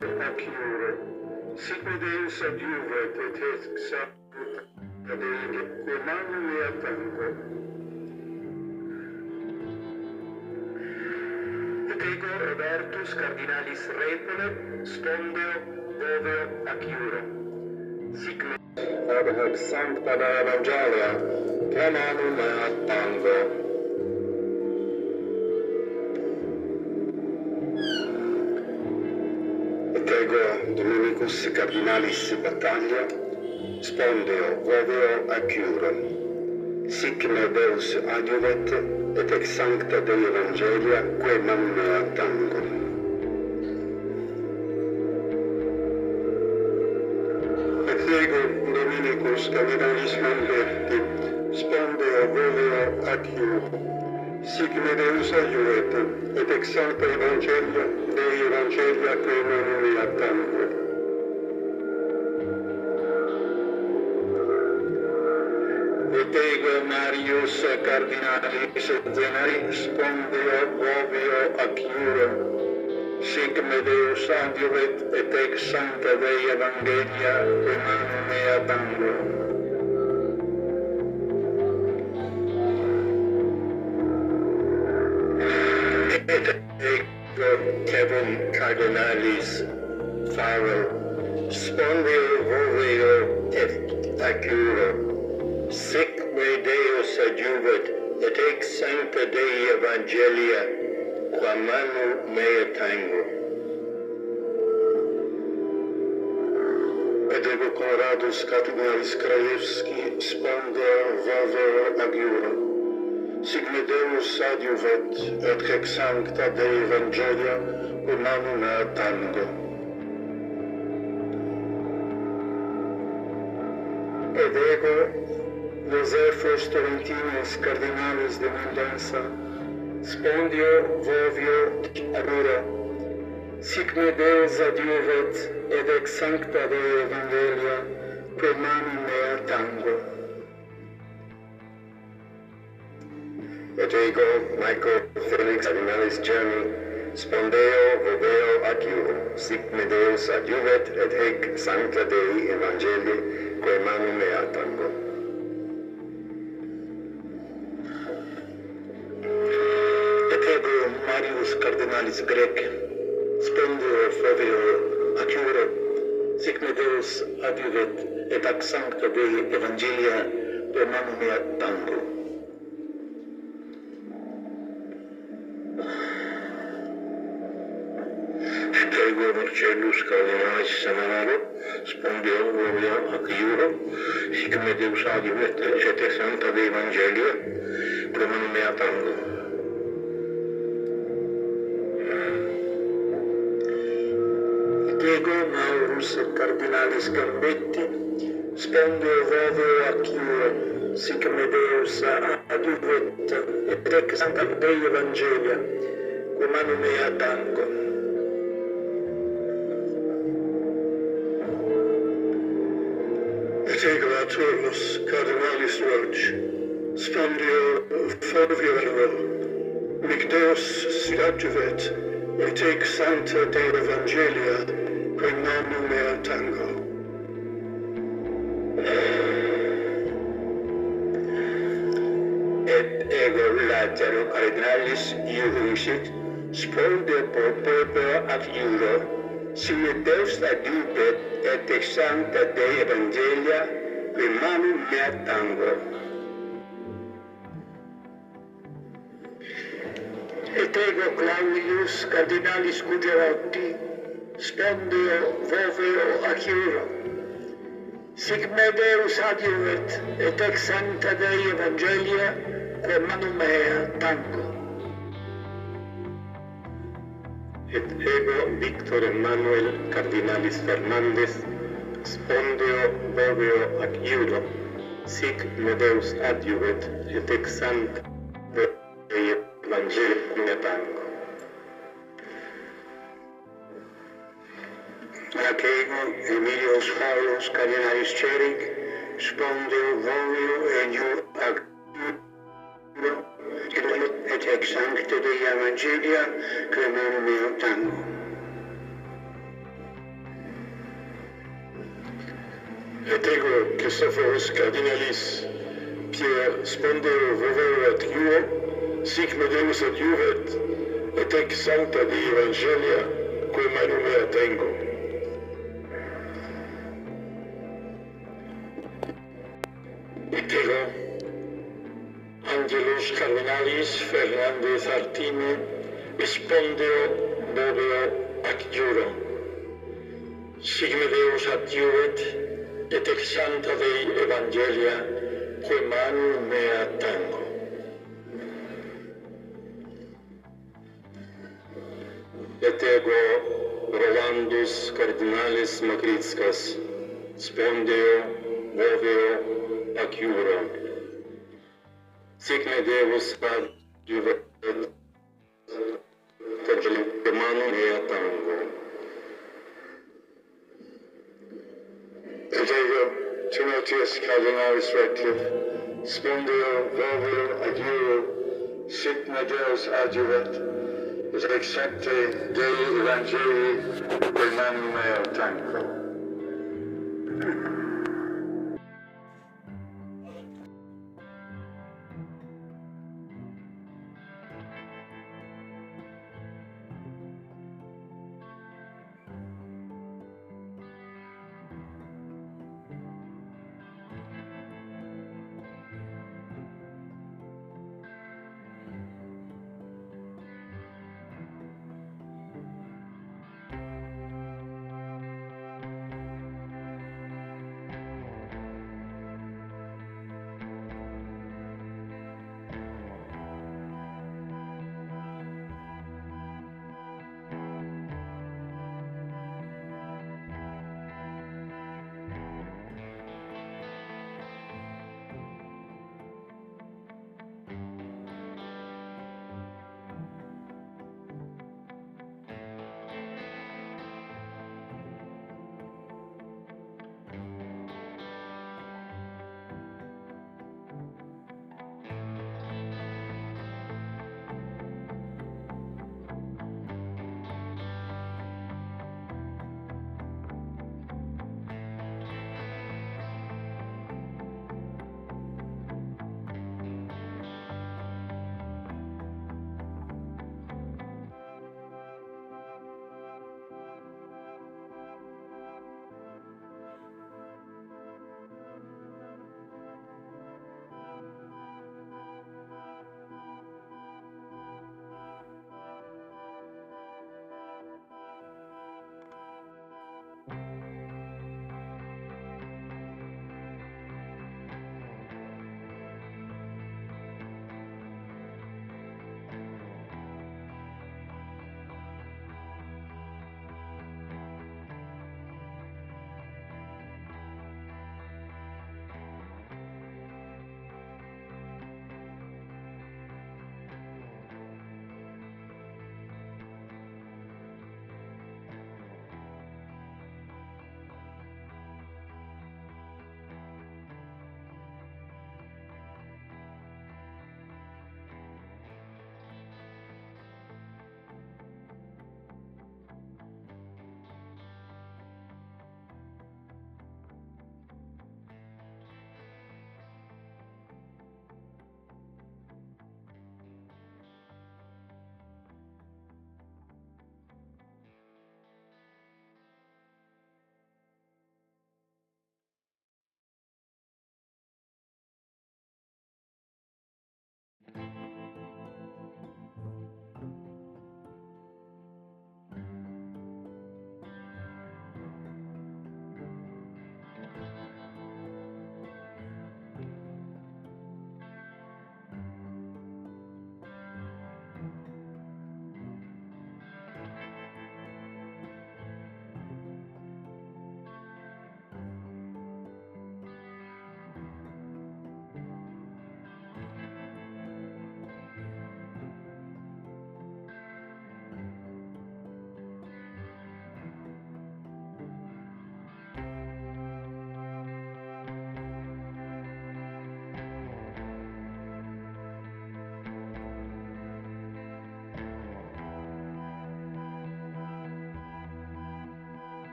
Acchiure, sic Deus adiuvet et exaudit adege, quo manu mea tango. Et ego Robertus cardinalis repole, spondeo, boveo, acchiuro. Sic me ad hoc sancta evangelia, quo manu mea tango. Ego Dominicus cardinalis battaglia, spondeo, voveo, acchiuro. Sic me Deus adiuvet, et ex sancta Dei Evangelia, quae manu mea tango. Et ego Dominicus cardinalis Manberti, spondeo, voveo, acchiuro. Sic me Deus adiuvet, et ex sancta Evangelia, Dei Evangelia, quae manu mea tango. Et ego Marius cardinalis Zenaris, spondeo, voveo, acchiuro. Sic me Deus adiuvet, et ex sancta Dei Evangelia, quae manu mea tango. Et ego Kevin cardinalis Farrell, spondeo, voveo, et acchiuro. Sic me Deus adiuvet, et ex sancta Dei Evangelia, qua manu mea tango. Et ego Conradus cardinalis Krajewski, spondeo, voveo, acchiuro. Sic me Deus adiuvet, et ex sancta Dei Evangelia, quo manu mea tango. Et ego Josephus Torentinus cardinalis de Mendoza, spondeo, voveo, acchiuro. Sic me Deus adiuvet, et ex sancta Dei Evangelia, quo manu mea tango. Et ego Michael Felix cardinalis Germi, spondeo, voveo, acchiuro. Sic me Deus adiuvet, et ec sancta Dei Evangelii, quae manu mea tango. Et ego Marius cardinalis Grec, spondeo, voveo, acchiuro. Sic me Deus adiuvet, et ac sancta Dei Evangelia, quae manu mea tango. Et ego Marcellus cardinalis Seminaro, spondeo, voveo, acchiuro. Sic me Deus adiuvet, et ex sancta Dei Evangelia, quae manu mea tango. Et ego Maurus cardinalis Gambetti, spondeo, voveo, acchiuro. Sic me Deus adiuvet, et ex sancta Dei Evangelia, quae manu mea tango. Et ego Turnus cardinalis Roche, spondeo, voveo, mic Deus sit adiuvet, et ex sancta Dei Evangelia, quae manu mea tango. Et ego Latero cardinalis Iudisit, spondeo, voveo, acchiuro. Sic me Deus adiuvet, et ex sancta Dei Evangelia, quae manu mea tango. Et ego Claudius cardinalis Gugerotti, spondeo, voveo, acchiuro. Sic me Deus adiuvet, et ex sancta Dei Evangelia, quae manu mea tango. Et ego Victor Emmanuel cardinalis Fernandez, spondeo, voveo, acchiuro. Sic me Deus adiuvet, et ex sancta Dei Evangelia mea tango. Ac ego Emilius Paulus cardinalis Ceric, spondeo, voveo, acchiuro. Et ex sancta Dei Evangelia, quae manu mea tango. Etego Christophorus Cardinalis Pierre Spondeo Voveo at Iuro, sic Medeus ad Iuret, et ec Sancta de Evangelia, quae manum mea tengo. Etego Angelus Cardinalis Fernandez Artime, Spondeo Voveo ac Iuro, sic Medeus ad Iuret, et ex Sancta Dei Evangelia, quae manum mea tango. Et ego Rolandus Cardinalis Macritscas, Spondeo, Voveo, ac Iuro, sic me Deus adjuvet, quae manum mea tango. Et ego Timotheus Cardinalis Rective, Spondeo, Voveo, ac Iuro, sic me Deus adjuvet, et ex Sancte Dei Evangelii, quae manum mea tango.